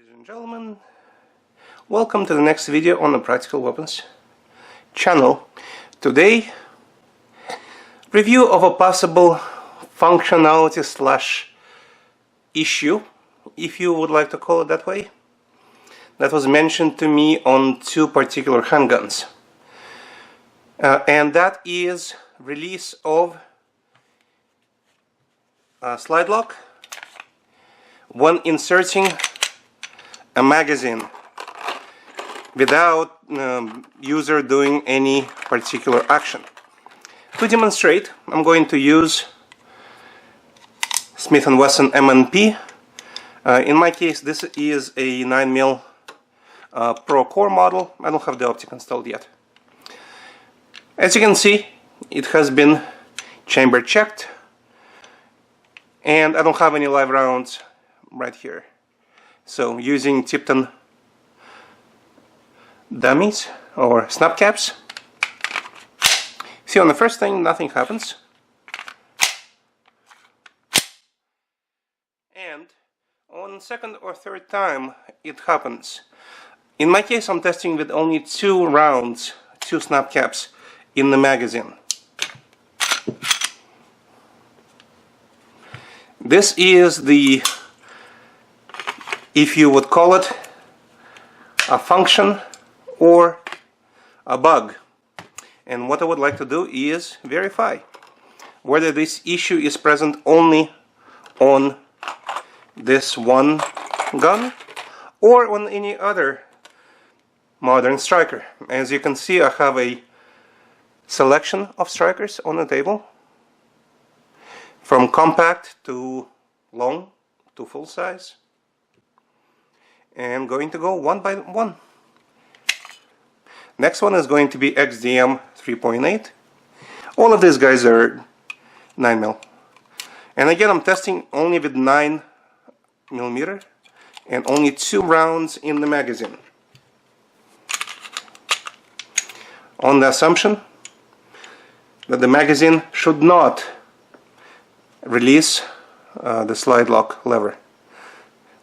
Ladies and gentlemen, welcome to the next video on the Practical Weapons channel. Today, review of a possible functionality slash issue, if you would like to call it that way, that was mentioned to me on two particular handguns. And that is release of slide lock when inserting a magazine without user doing any particular action. To demonstrate, I'm going to use Smith & Wesson M&P. In my case, this is a 9mm Pro Core model. I don't have the optic installed yet. As you can see, it has been chamber checked, and I don't have any live rounds right here. So using Tipton dummies or snap caps. See, on the first thing nothing happens, and on second or third time it happens. In my case, I'm testing with only 2 rounds, 2 snap caps in the magazine. This is the, if you would call it, a function or a bug. And what I would like to do is verify whether this issue is present only on this one gun or on any other modern striker. As you can see, I have a selection of strikers on the table, from compact to long to full size, and going to go one by one. Next one is going to be XDM 3.8. All of these guys are 9mm, and again I'm testing only with 9mm and only 2 rounds in the magazine, on the assumption that the magazine should not release the slide lock lever,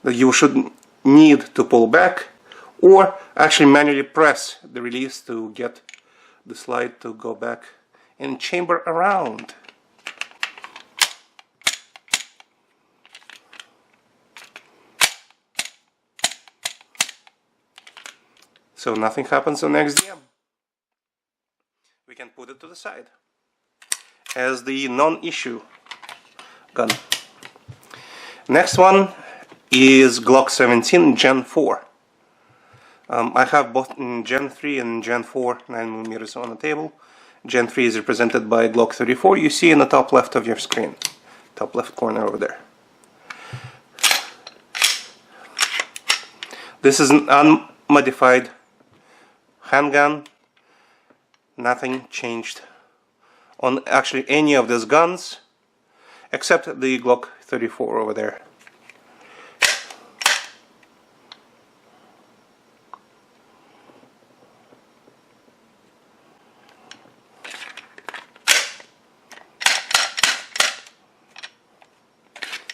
that you should need to pull back or actually manually press the release to get the slide to go back and chamber around. So nothing happens on XDM. We can put it to the side as the non-issue gun. Next one is Glock 17 Gen 4. I have both Gen 3 and Gen 4 9mm on the table. Gen 3 is represented by Glock 34. You see in the top left of your screen, top left corner over there. This is an unmodified handgun. Nothing changed on actually any of these guns except the Glock 34 over there.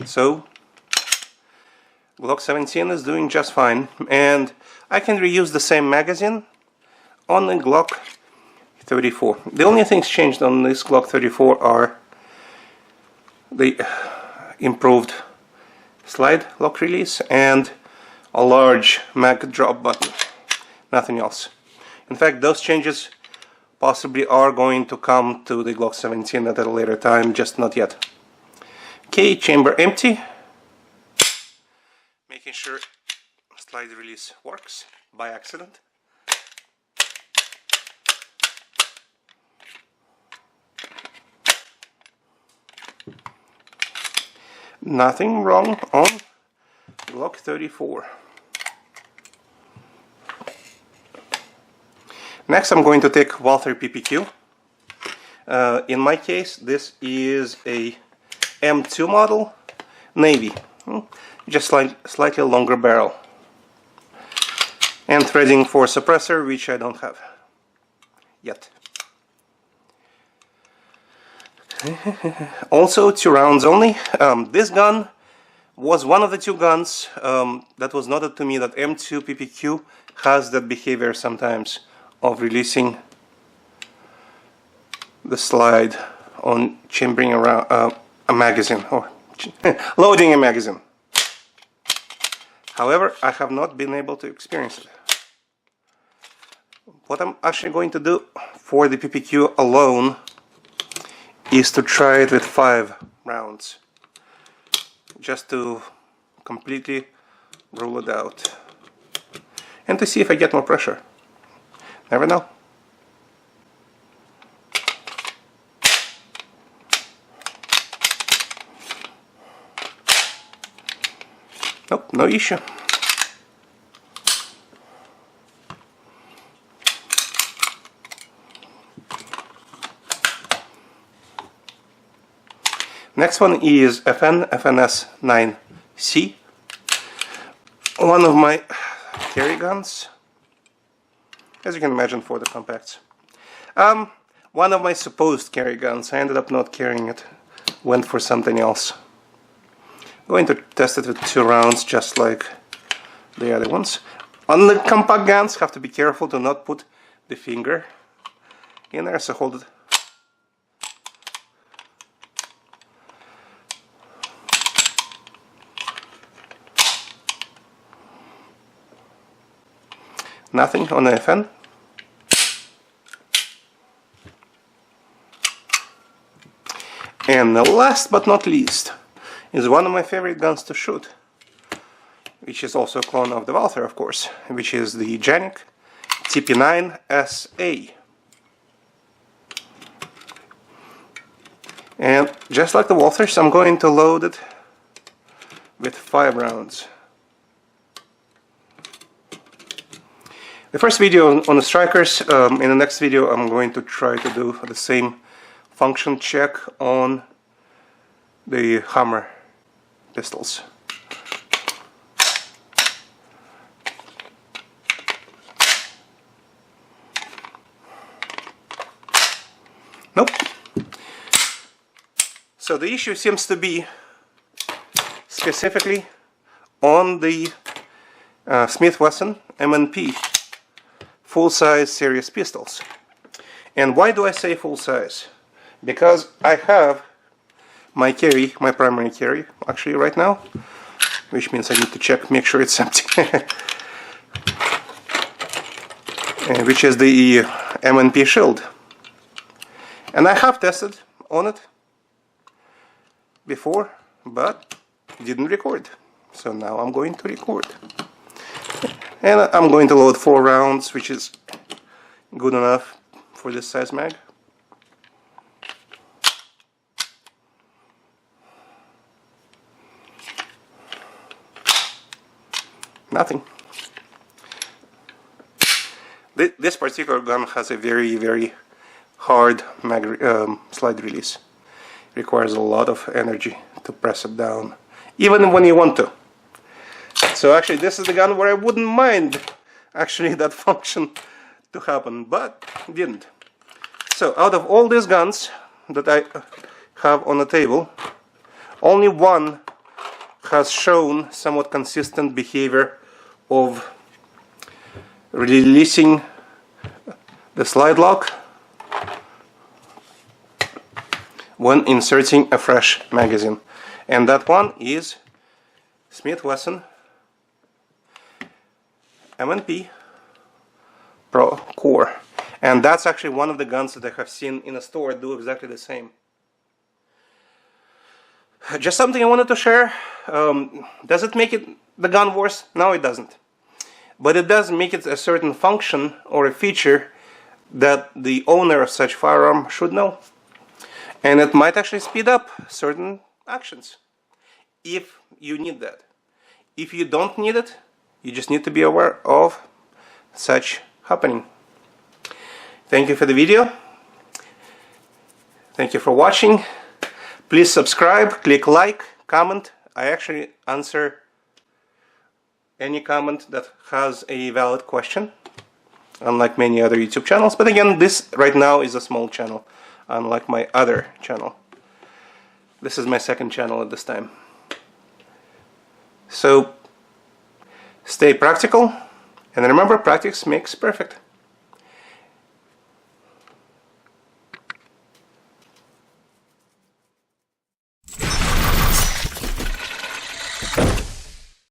So Glock 17 is doing just fine, and I can reuse the same magazine on the Glock 34. The only things changed on this Glock 34 are the improved slide lock release and a large mag drop button. Nothing else. In fact, those changes possibly are going to come to the Glock 17 at a later time, just not yet. Okay, chamber empty. Making sure slide release works by accident. Nothing wrong on Glock 34. Next, I'm going to take Walther PPQ. In my case, this is a M2 model, navy, just slightly longer barrel, and threading for suppressor, which I don't have yet. Also 2 rounds only. This gun was one of the two guns that was noted to me that M2 PPQ has that behavior sometimes of releasing the slide on chambering around a magazine or loading a magazine. However, I have not been able to experience it. What I'm actually going to do for the PPQ alone is to try it with 5 rounds, just to completely rule it out and to see if I get more pressure. Never know. Nope, no issue. Next one is FNS 9C, one of my carry guns, as you can imagine, for the compacts. One of my supposed carry guns. I ended up not carrying it, went for something else. Going to test it with 2 rounds, just like the other ones. On the compact guns, have to be careful to not put the finger in there, so hold it. Nothing on the FN. And the last but not least is one of my favorite guns to shoot, which is also a clone of the Walther, of course, which is the Janik TP9SA. And just like the Walthers, I'm going to load it with 5 rounds. The first video on the strikers. In the next video I'm going to try to do the same function check on the Hammer pistols. Nope. So the issue seems to be specifically on the Smith Wesson M&P full-size series pistols. And why do I say full-size? Because I have my carry, my primary carry, actually right now, which means I need to check, make sure it's empty, which is the M&P Shield. And I have tested on it before, but didn't record. So now I'm going to record. And I'm going to load 4 rounds, which is good enough for this size mag. Nothing. This particular gun has a very hard slide release. It requires a lot of energy to press it down, even when you want to. So actually this is the gun where I wouldn't mind actually that function to happen, but didn't. So out of all these guns that I have on the table, only one has shown somewhat consistent behavior of releasing the slide lock when inserting a fresh magazine, and that one is Smith Wesson M&P Pro Core, and that's actually one of the guns that I have seen in a store do exactly the same. Just something I wanted to share. Does it make the gun worse? No, it doesn't. But it does make it a certain function or a feature that the owner of such firearm should know. And it might actually speed up certain actions if you need that. If you don't need it, you just need to be aware of such happening. Thank you for the video. Thank you for watching. Please subscribe, click like, comment. I actually answer any comment that has a valid question, unlike many other YouTube channels. But again, this right now is a small channel, unlike my other channel. This is my second channel at this time. So stay practical, and remember, practice makes perfect.